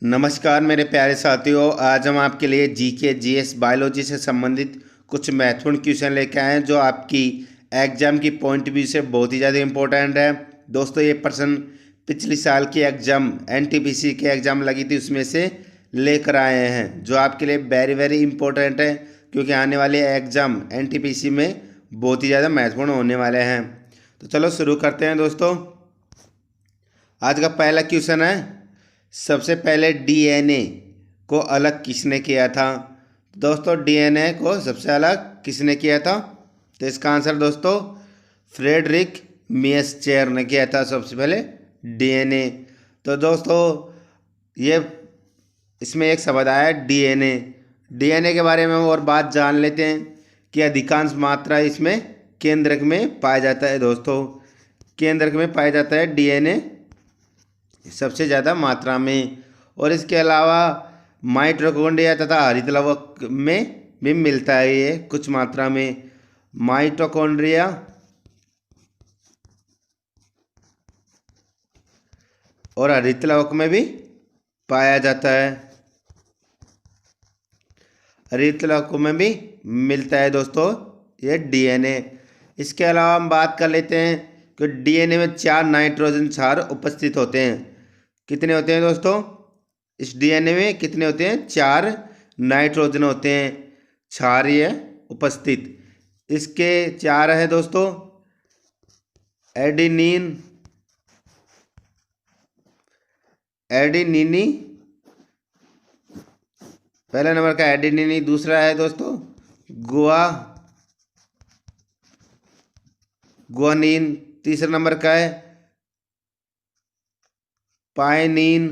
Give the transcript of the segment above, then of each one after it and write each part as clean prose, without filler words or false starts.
नमस्कार मेरे प्यारे साथियों। आज हम आपके लिए जीके जीएस बायोलॉजी से संबंधित कुछ महत्वपूर्ण क्वेश्चन लेके आए हैं जो आपकी एग्जाम की पॉइंट व्यू से बहुत ही ज़्यादा इंपॉर्टेंट है। दोस्तों ये प्रश्न पिछले साल की एग्जाम एनटीपीसी की एग्ज़ाम लगी थी उसमें से लेकर आए हैं जो आपके लिए वेरी वेरी इंपॉर्टेंट है, क्योंकि आने वाले एग्ज़ाम एनटीपीसी में बहुत ही ज़्यादा महत्वपूर्ण होने वाले हैं। तो चलो शुरू करते हैं दोस्तों। आज का पहला क्वेश्चन है, सबसे पहले डीएनए को अलग किसने किया था। दोस्तों डीएनए को सबसे अलग किसने किया था? तो इसका आंसर दोस्तों फ्रेडरिक मियर्स्चेर ने किया था सबसे पहले डीएनए। तो दोस्तों ये इसमें एक शब्द आया डीएनए। डीएनए के बारे में और बात जान लेते हैं कि अधिकांश मात्रा इसमें केंद्रक में पाया जाता है। दोस्तों केंद्रक में पाया जाता है डीएनए सबसे ज़्यादा मात्रा में, और इसके अलावा माइटोकॉन्ड्रिया तथा हरित लवक में भी मिलता है ये कुछ मात्रा में। माइटोकॉन्ड्रिया और हरित लवक में भी पाया जाता है, हरित लवक में भी मिलता है दोस्तों ये डीएनए। इसके अलावा हम बात कर लेते हैं कि डीएनए में 4 नाइट्रोजन क्षार उपस्थित होते हैं। कितने होते हैं दोस्तों? इस डीएनए में कितने होते हैं? 4 नाइट्रोजन होते हैं क्षारीय उपस्थित। इसके 4 है दोस्तों, एडिनिन, एडिनिनी, पहला नंबर का एडिनिनी, दूसरा है दोस्तों गुआनिन, तीसरा नंबर का है पाइनिन,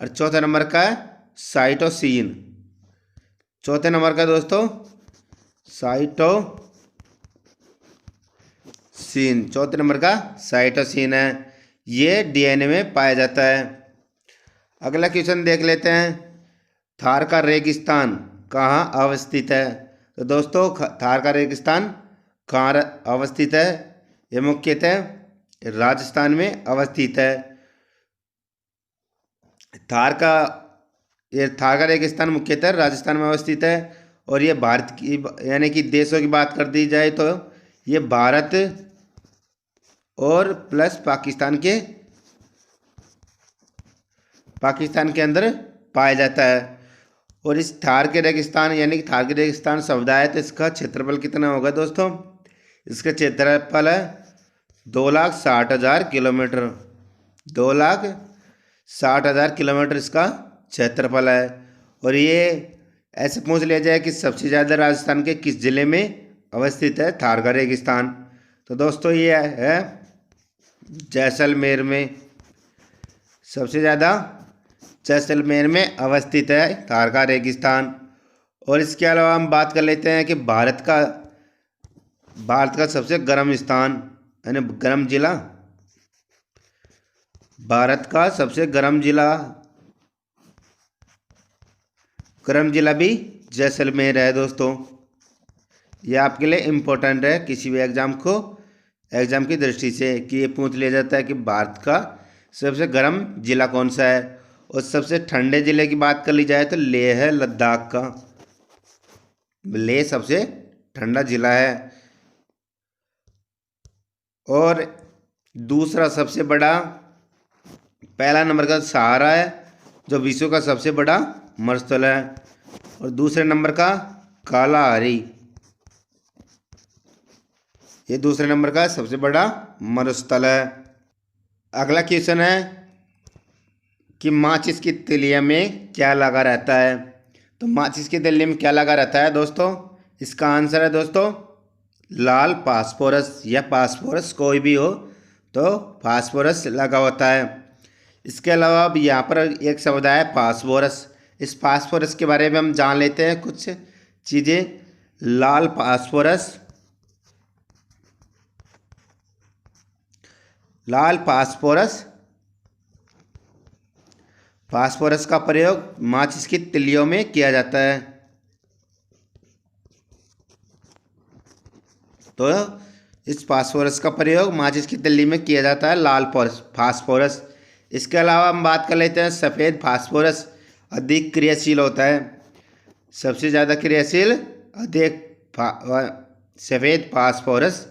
और चौथा नंबर का है साइटोसिन। चौथे नंबर का दोस्तों साइटोसिन, चौथे नंबर का साइटोसिन है, ये डीएनए में पाया जाता है। अगला क्वेश्चन देख लेते हैं, थार का रेगिस्तान कहाँ अवस्थित है। तो दोस्तों थार का रेगिस्तान कहाँ अवस्थित है? ये मुख्यतः राजस्थान में अवस्थित है। थार का रेगिस्तान मुख्यतः राजस्थान में अवस्थित है, और ये भारत की यानी कि देशों की बात कर दी जाए तो ये भारत और प्लस पाकिस्तान के अंदर पाया जाता है। और इस थार के रेगिस्तान यानी कि थार के रेगिस्तान शब्द आया तो इसका क्षेत्रफल कितना होगा दोस्तों? इसका क्षेत्रफल है 2,60,000 किलोमीटर, 2,60,000 किलोमीटर इसका क्षेत्रफल है। और ये ऐसे पूछ लिया जाए कि सबसे ज़्यादा राजस्थान के किस जिले में अवस्थित है थार का रेगिस्तान, तो दोस्तों ये है जैसलमेर में, सबसे ज़्यादा जैसलमेर में अवस्थित है थार का रेगिस्तान। और इसके अलावा हम बात कर लेते हैं कि भारत का सबसे गर्म स्थान यानी गर्म जिला, भारत का सबसे गर्म जिला भी जैसलमेर है दोस्तों। यह आपके लिए इम्पोर्टेंट है किसी भी एग्ज़ाम की दृष्टि से, कि ये पूछ लिया जाता है कि भारत का सबसे गर्म जिला कौन सा है। और सबसे ठंडे जिले की बात कर ली जाए तो लेह है लद्दाख का, लेह सबसे ठंडा जिला है। और दूसरा सबसे बड़ा, पहला नंबर का सहारा है जो विश्व का सबसे बड़ा मरुस्थल है, और दूसरे नंबर का कालाहारी, ये दूसरे नंबर का सबसे बड़ा मरुस्थल है। अगला क्वेश्चन है कि माचिस की तिलिया में क्या लगा रहता है। तो माचिस की तिलिया में क्या लगा रहता है दोस्तों? इसका आंसर है दोस्तों लाल फास्फोरस, या फास्फोरस कोई भी हो तो फास्फोरस लगा होता है। इसके अलावा अब यहाँ पर एक शब्द आया फास्फोरस। इस फास्फोरस के बारे में हम जान लेते हैं कुछ चीज़ें। लाल फास्फोरस का प्रयोग माचिस की तिलियों में किया जाता है। तो इस फास्फोरस का प्रयोग माचिस की तिल्ली में किया जाता है, लाल फास्फोरस। इसके अलावा हम बात कर लेते हैं सफ़ेद फास्फोरस अधिक क्रियाशील होता है। सबसे ज़्यादा क्रियाशील अधिक सफ़ेद फास्फोरस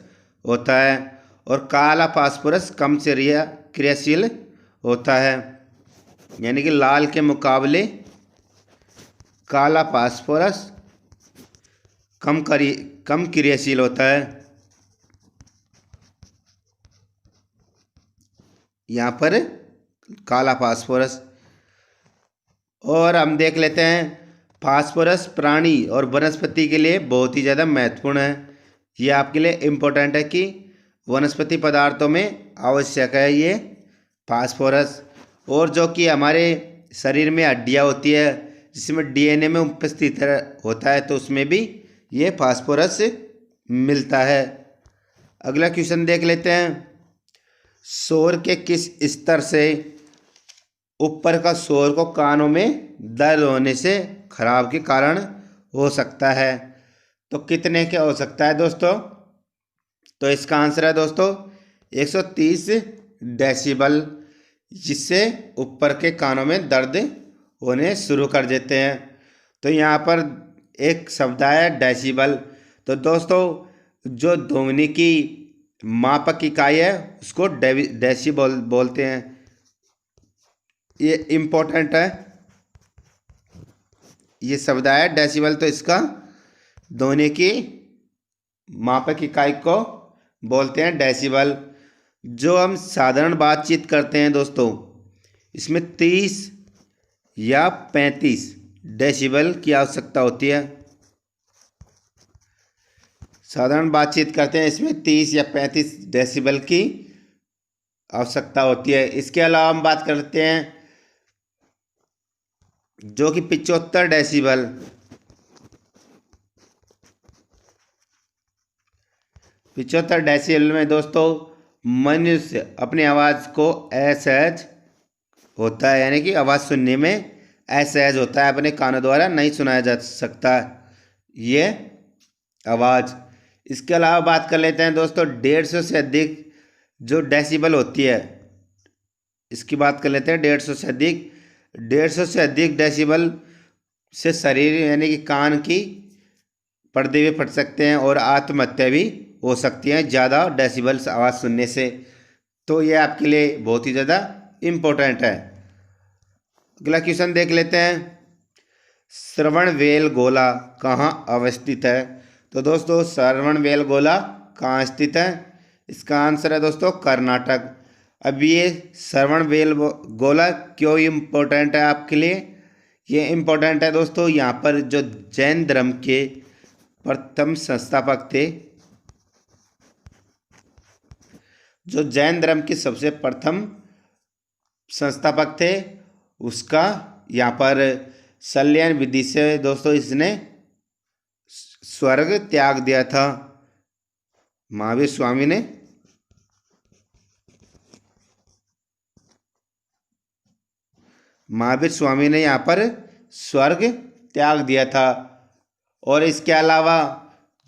होता है और काला फास्फोरस कम से क्रियाशील होता है। यानी कि लाल के मुकाबले काला फास्फोरस कम क्रियाशील होता है। यहाँ पर काला फास्फोरस। और हम देख लेते हैं फास्फोरस प्राणी और वनस्पति के लिए बहुत ही ज़्यादा महत्वपूर्ण है। ये आपके लिए इम्पोर्टेंट है कि वनस्पति पदार्थों में आवश्यक है ये फास्फोरस। और जो कि हमारे शरीर में हड्डियाँ होती है जिसमें डीएनए में उपस्थित होता है तो उसमें भी ये फास्फोरस मिलता है। अगला क्वेश्चन देख लेते हैं। शोर के किस स्तर से ऊपर का शोर को कानों में दर्द होने से खराब के कारण हो सकता है? तो कितने के हो सकता है दोस्तों? तो इसका आंसर है दोस्तों 130 डेसिबल, जिससे ऊपर के कानों में दर्द होने शुरू कर देते हैं। तो यहाँ पर एक शब्द आया डेसिबल। तो दोस्तों जो ध्वनि की मापक इकाई है उसको डेसिबल बोलते हैं। ये इम्पोर्टेंट है, ये शब्द आया डेसिबल। तो इसका ध्वनि की मापक इकाई को बोलते हैं डेसिबल। जो हम साधारण बातचीत करते हैं दोस्तों इसमें 30 या 35 डेसिबल की आवश्यकता होती है। साधारण बातचीत करते हैं इसमें 30 या 35 डेसिबल की आवश्यकता होती है। इसके अलावा हम बात करते हैं जो कि 75 डेसिबल। 75 डेसिबल में दोस्तों मनुष्य अपनी आवाज़ को असहज होता है, यानी कि आवाज़ सुनने में असहज होता है, अपने कानों द्वारा नहीं सुनाया जा सकता ये आवाज़। इसके अलावा बात कर लेते हैं दोस्तों 150 से अधिक जो डेसिबल होती है, इसकी बात कर लेते हैं 150 से अधिक डेसिबल से शरीर यानी कि कान की पर्दे भी फट सकते हैं और आत्महत्या भी हो सकती है ज़्यादा डेसिबल आवाज़ सुनने से। तो ये आपके लिए बहुत ही ज़्यादा इम्पोर्टेंट है। अगला क्वेश्चन देख लेते हैं। श्रवणबेलगोला कहाँ अवस्थित है? तो दोस्तों श्रवणबेलगोला कहाँ स्थित है? इसका आंसर है दोस्तों कर्नाटक। अब ये श्रवणबेलगोला क्यों इम्पोर्टेंट है आपके लिए? ये इम्पोर्टेंट है दोस्तों, यहाँ पर जो जैन धर्म के प्रथम संस्थापक थे, जो जैन धर्म के सबसे प्रथम संस्थापक थे, उसका यहाँ पर संलयन विधि से दोस्तों इसने स्वर्ग त्याग दिया था। महावीर स्वामी ने यहाँ पर स्वर्ग त्याग दिया था। और इसके अलावा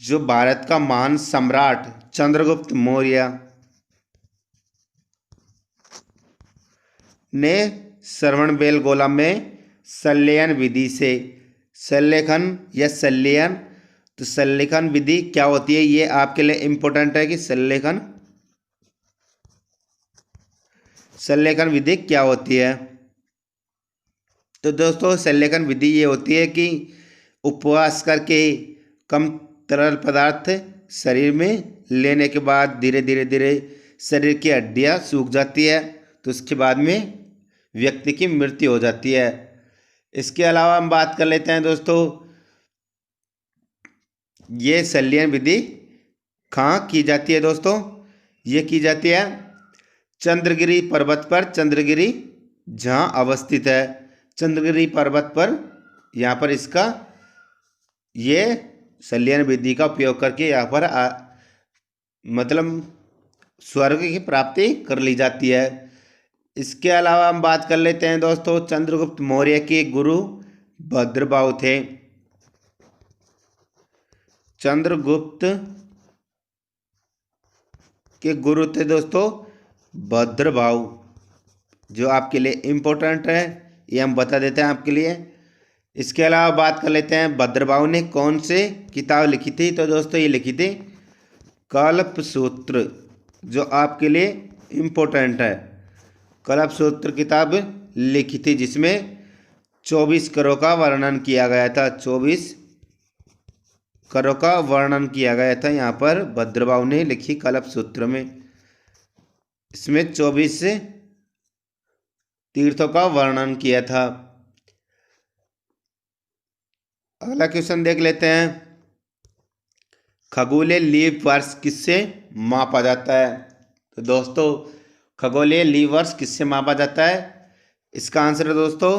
जो भारत का महान सम्राट चंद्रगुप्त मौर्य ने श्रवणबेलगोला में संलयन विधि से संलेखन या संलयन, तो संलेखन विधि क्या होती है ये आपके लिए इम्पोर्टेंट है कि संलेखन विधि क्या होती है। तो दोस्तों संलेखन विधि ये होती है कि उपवास करके कम तरल पदार्थ शरीर में लेने के बाद धीरे धीरे शरीर की हड्डियाँ सूख जाती है, तो उसके बाद में व्यक्ति की मृत्यु हो जाती है। इसके अलावा हम बात कर लेते हैं दोस्तों ये संलयन विधि कहाँ की जाती है दोस्तों? ये की जाती है चंद्रगिरी पर्वत पर। चंद्रगिरी जहाँ अवस्थित है, चंद्रगिरी पर्वत पर यहाँ पर इसका ये संलयन विधि का उपयोग करके यहाँ पर मतलब स्वर्ग की प्राप्ति कर ली जाती है। इसके अलावा हम बात कर लेते हैं दोस्तों चंद्रगुप्त मौर्य के गुरु भद्रबाहु थे। चंद्रगुप्त के गुरु थे दोस्तों भद्रबाहु। जो आपके लिए इम्पोर्टेंट है ये हम बता देते हैं आपके लिए। इसके अलावा बात कर लेते हैं भद्रबाहु ने कौन से किताब लिखी थी। तो दोस्तों ये लिखी थी कल्पसूत्र, जो आपके लिए इम्पोर्टेंट है। कल्पसूत्र किताब लिखी थी जिसमें 24 करों का वर्णन किया गया था। 24 करों का वर्णन किया गया था यहाँ पर भद्रबाहु ने लिखी कल्पसूत्र में। इसमें 24 तीर्थों का वर्णन किया था। अगला क्वेश्चन देख लेते हैं, खगोलीय लीप वर्ष किससे मापा जाता है। तो दोस्तों खगोलीय लीप वर्ष किससे मापा जाता है, इसका आंसर है दोस्तों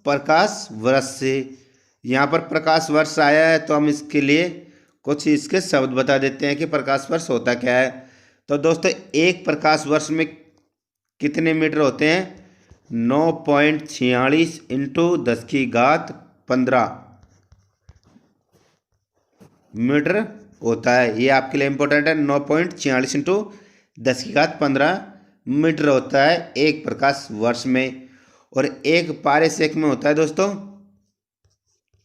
प्रकाश वर्ष से। यहाँ पर प्रकाश वर्ष आया है तो हम इसके लिए कुछ इसके शब्द बता देते हैं कि प्रकाश वर्ष होता क्या है। तो दोस्तों एक प्रकाश वर्ष में कितने मीटर होते हैं, 9.46 इंटू 10⁻15 मीटर होता है। ये आपके लिए इम्पोर्टेंट है, 9.46 इंटू 10⁻15 मीटर होता है एक प्रकाश वर्ष में। और एक पारसेक में होता है दोस्तों,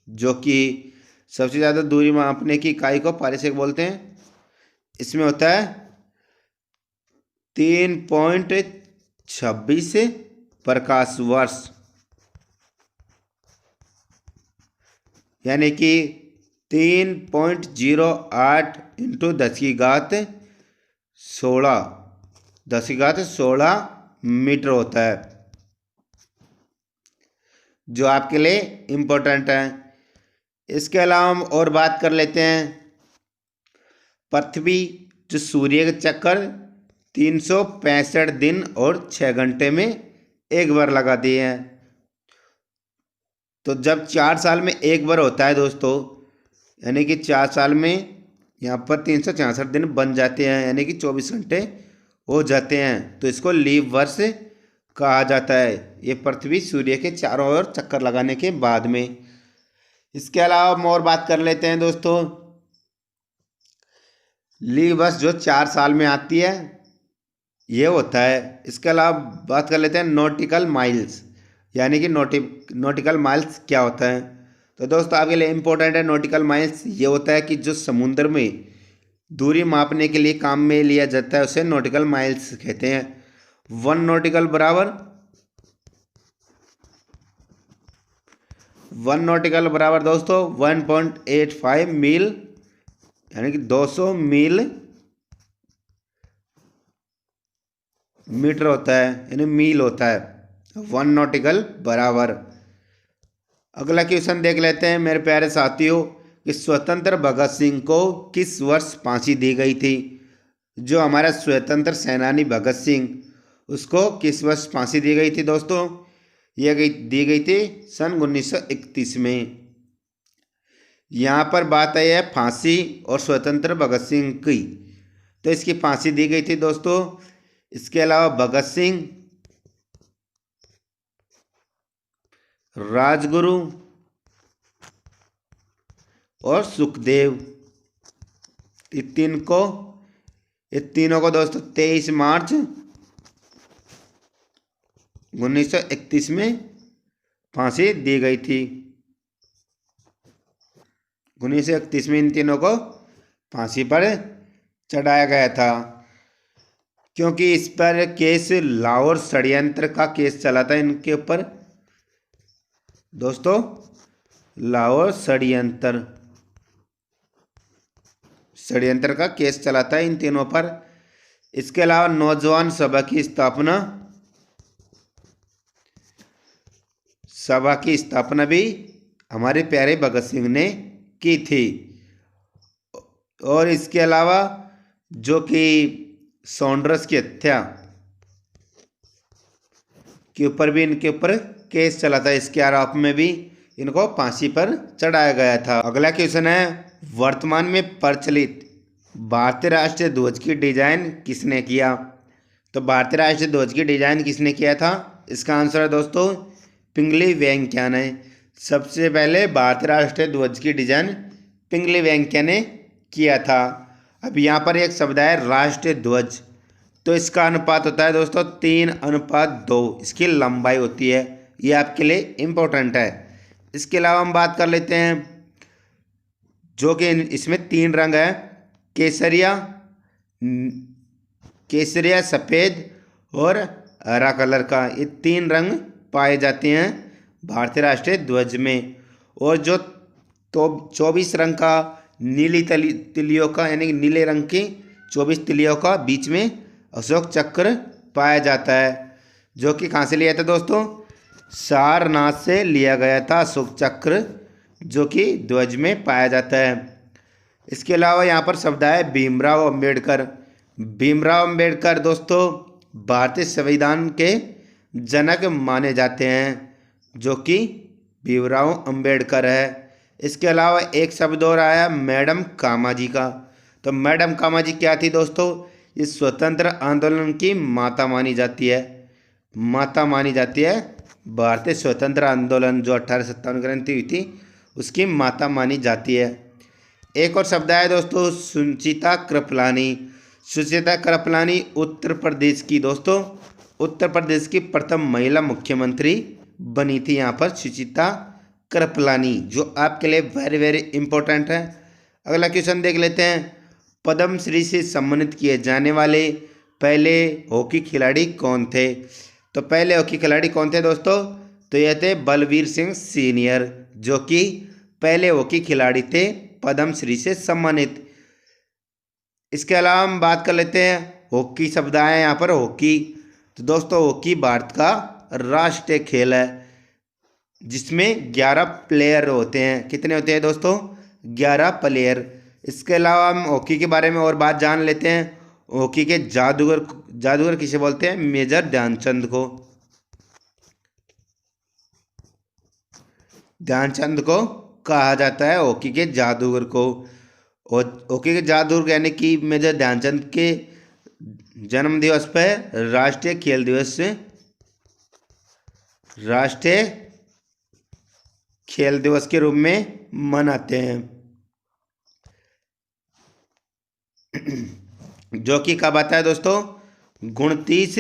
जो कि सबसे ज़्यादा दूरी मापने की इकाई को पारसेक बोलते हैं। इसमें होता है 3.26 प्रकाश वर्ष, यानी कि 3.08 इंटू 10⁻16 मीटर होता है, जो आपके लिए इम्पोर्टेंट है। इसके अलावा हम और बात कर लेते हैं, पृथ्वी जो सूर्य का चक्कर 365 दिन और 6 घंटे में एक बार लगाती है। तो जब 4 साल में एक बार होता है दोस्तों, यानी कि 4 साल में यहाँ पर 366 दिन बन जाते हैं, यानी कि 24 घंटे हो जाते हैं, तो इसको लीप वर्ष कहा जाता है। ये पृथ्वी सूर्य के चारों ओर चक्कर लगाने के बाद में। इसके अलावा हम और बात कर लेते हैं दोस्तों, लीप वर्ष जो 4 साल में आती है ये होता है। इसके अलावा बात कर लेते हैं नॉटिकल माइल्स, यानी कि नॉटिकल माइल्स क्या होता है। तो दोस्तों आपके लिए इम्पोर्टेंट है, नॉटिकल माइल्स ये होता है कि जो समुद्र में दूरी मापने के लिए काम में लिया जाता है उसे नॉटिकल माइल्स कहते हैं। 1 नॉटिकल बराबर दोस्तों 1.85 मील, यानी कि 200 मीटर होता है, यानी मील होता है 1 नॉटिकल बराबर। अगला क्वेश्चन देख लेते हैं मेरे प्यारे साथियों, कि स्वतंत्र भगत सिंह को किस वर्ष फांसी दी गई थी। जो हमारा स्वतंत्र सेनानी भगत सिंह, उसको किस वर्ष फांसी दी गई थी दोस्तों, यह दी गई थी सन 1931 में। यहाँ पर बात आई है फांसी और स्वतंत्र भगत सिंह की, तो इसकी फांसी दी गई थी दोस्तों। इसके अलावा भगत सिंह, राजगुरु और सुखदेव, ये तीनों को दोस्तों 23 मार्च 1931 में फांसी दी गई थी। 1931 में इन तीनों को फांसी पर चढ़ाया गया था, क्योंकि इस पर केस लाहौर षड्यंत्र का केस चला था इनके ऊपर दोस्तों, लाहौर षड्यंत्र का केस चला था इन तीनों पर। इसके अलावा नौजवान सभा की स्थापना भी हमारे प्यारे भगत सिंह ने की थी। और इसके अलावा जो कि सॉन्डर्स की हत्या के ऊपर भी इनके ऊपर केस चला था, इसके आरोप में भी इनको फांसी पर चढ़ाया गया था। अगला क्वेश्चन है, वर्तमान में प्रचलित भारतीय राष्ट्रीय ध्वज की डिजाइन किसने किया। तो भारतीय राष्ट्रीय ध्वज की डिजाइन किसने किया था, इसका आंसर है दोस्तों पिंगली वेंकैया ने। सबसे पहले भारतीय राष्ट्रीय ध्वज की डिजाइन पिंगली वेंकैया ने किया था। अब यहाँ पर एक शब्द है राष्ट्रीय ध्वज, तो तो इसका अनुपात होता है दोस्तों 3:2 इसकी लंबाई होती है। ये आपके लिए इम्पोर्टेंट है। इसके अलावा हम बात कर लेते हैं जो कि इसमें 3 रंग है, केसरिया, केसरिया, सफ़ेद और हरा कलर का। ये 3 रंग पाए जाते हैं भारतीय राष्ट्रीय ध्वज में। और जो तो 24 रंग का नीली तिलियों का यानी कि नीले रंग की 24 तिलियों का बीच में अशोक चक्र पाया जाता है, जो कि कहाँ से लिया था दोस्तों? सारनाथ से लिया गया था अशोक चक्र, जो कि ध्वज में पाया जाता है। इसके अलावा यहाँ पर शब्द है भीमराव अंबेडकर। भीमराव अंबेडकर दोस्तों भारतीय संविधान के जनक माने जाते हैं, जो कि भीमराव अंबेडकर है। इसके अलावा एक शब्द और आया मैडम कामाजी का। तो मैडम कामाजी क्या थी दोस्तों? इस स्वतंत्र आंदोलन की माता मानी जाती है। माता मानी जाती है भारतीय स्वतंत्र आंदोलन जो 1857 क्रांति हुई थी उसकी माता मानी जाती है। एक और शब्द है दोस्तों सुचिता कृपलानी। सुचिता कृपलानी उत्तर प्रदेश की दोस्तों उत्तर प्रदेश की प्रथम महिला मुख्यमंत्री बनी थी यहाँ पर सुचिता कृपलानी, जो आपके लिए वेरी वेरी इंपॉर्टेंट है। अगला क्वेश्चन देख लेते हैं। पद्मश्री से सम्मानित किए जाने वाले पहले हॉकी खिलाड़ी कौन थे? तो पहले हॉकी खिलाड़ी कौन थे दोस्तों? तो ये थे बलवीर सिंह सीनियर, जो कि पहले हॉकी खिलाड़ी थे पद्मश्री से सम्मानित। इसके अलावा हम बात कर लेते हैं हॉकी शब्द आया यहाँ पर हॉकी। तो दोस्तों हॉकी भारत का राष्ट्रीय खेल है जिसमें 11 प्लेयर होते हैं। कितने होते हैं दोस्तों? 11 प्लेयर। इसके अलावा हम हॉकी के बारे में और बात जान लेते हैं। हॉकी के जादूगर किसे बोलते हैं? मेजर ध्यानचंद को। ध्यानचंद को कहा जाता है हॉकी के जादूगर को। और हॉकी के जादूगर यानी कि मेजर ध्यानचंद के जन्म दिवस पर राष्ट्रीय खेल दिवस के रूप में मनाते हैं, जो कि कब आता है दोस्तों? 29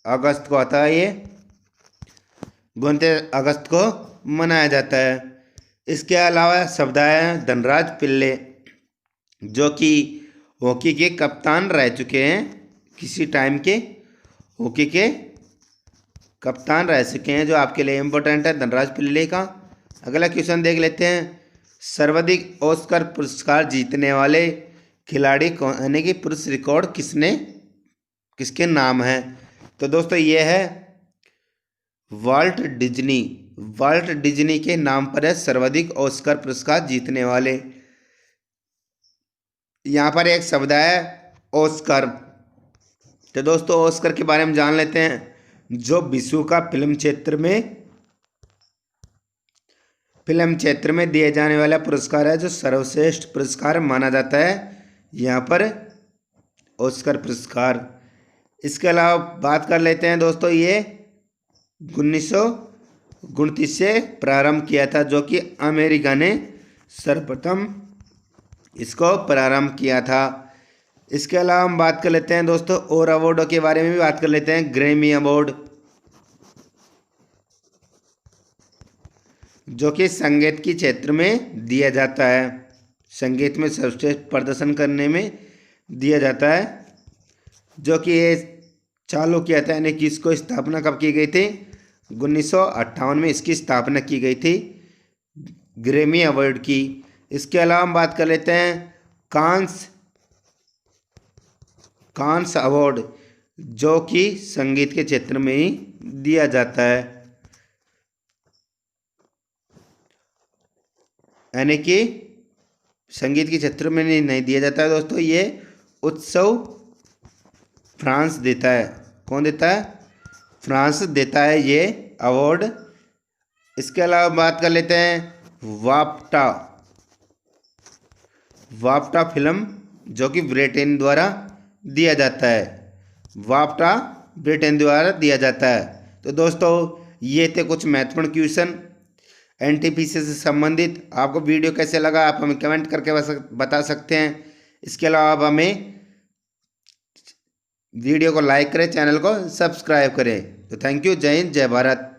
अगस्त को आता है। ये 29 अगस्त को मनाया जाता है। इसके अलावा शब्द है धनराज पिल्ले, जो कि हॉकी के कप्तान रह चुके हैं। किसी टाइम के हॉकी के कप्तान रह चुके हैं, जो आपके लिए इम्पोर्टेंट है धनराज पिल्ले का। अगला क्वेश्चन देख लेते हैं। सर्वाधिक ऑस्कर पुरस्कार जीतने वाले खिलाड़ी कौन, यानी कि पुरुष रिकॉर्ड किसके नाम है? तो दोस्तों ये है वाल्ट डिज्नी। वाल्ट डिज्नी के नाम पर है सर्वाधिक ऑस्कर पुरस्कार जीतने वाले। यहाँ पर एक शब्द है ऑस्कर। तो दोस्तों ऑस्कर के बारे में जान लेते हैं, जो विश्व का फिल्म क्षेत्र में दिए जाने वाला पुरस्कार है, जो सर्वश्रेष्ठ पुरस्कार माना जाता है यहाँ पर ऑस्कर पुरस्कार। इसके अलावा बात कर लेते हैं दोस्तों, ये 1929 से प्रारंभ किया था, जो कि अमेरिका ने सर्वप्रथम इसको प्रारंभ किया था। इसके अलावा हम बात कर लेते हैं दोस्तों और अवार्डों के बारे में भी बात कर लेते हैं। ग्रैमी अवार्ड, जो कि संगीत के क्षेत्र में दिया जाता है, संगीत में सर्वश्रेष्ठ प्रदर्शन करने में दिया जाता है, जो कि ये चालू किया था, यानी कि इसको स्थापना कब की गई थी? 1958 में इसकी स्थापना की गई थी ग्रैमी अवार्ड की। इसके अलावा हम बात कर लेते हैं कांस अवार्ड, जो कि संगीत के क्षेत्र में ही दिया जाता है, यानी कि संगीत के क्षेत्र में नहीं दिया जाता है दोस्तों। ये उत्सव फ्रांस देता है। कौन देता है? फ्रांस देता है ये अवार्ड। इसके अलावा बात कर लेते हैं वाफ्टा फिल्म, जो कि ब्रिटेन द्वारा दिया जाता है। वाफ्टा ब्रिटेन द्वारा दिया जाता है। तो दोस्तों ये थे कुछ महत्वपूर्ण क्वेश्चन एनटीपीसी से संबंधित। आपको वीडियो कैसे लगा आप हमें कमेंट करके बता सकते हैं। इसके अलावा आप हमें वीडियो को लाइक करें, चैनल को सब्सक्राइब करें। तो थैंक यू। जय हिंद, जय भारत।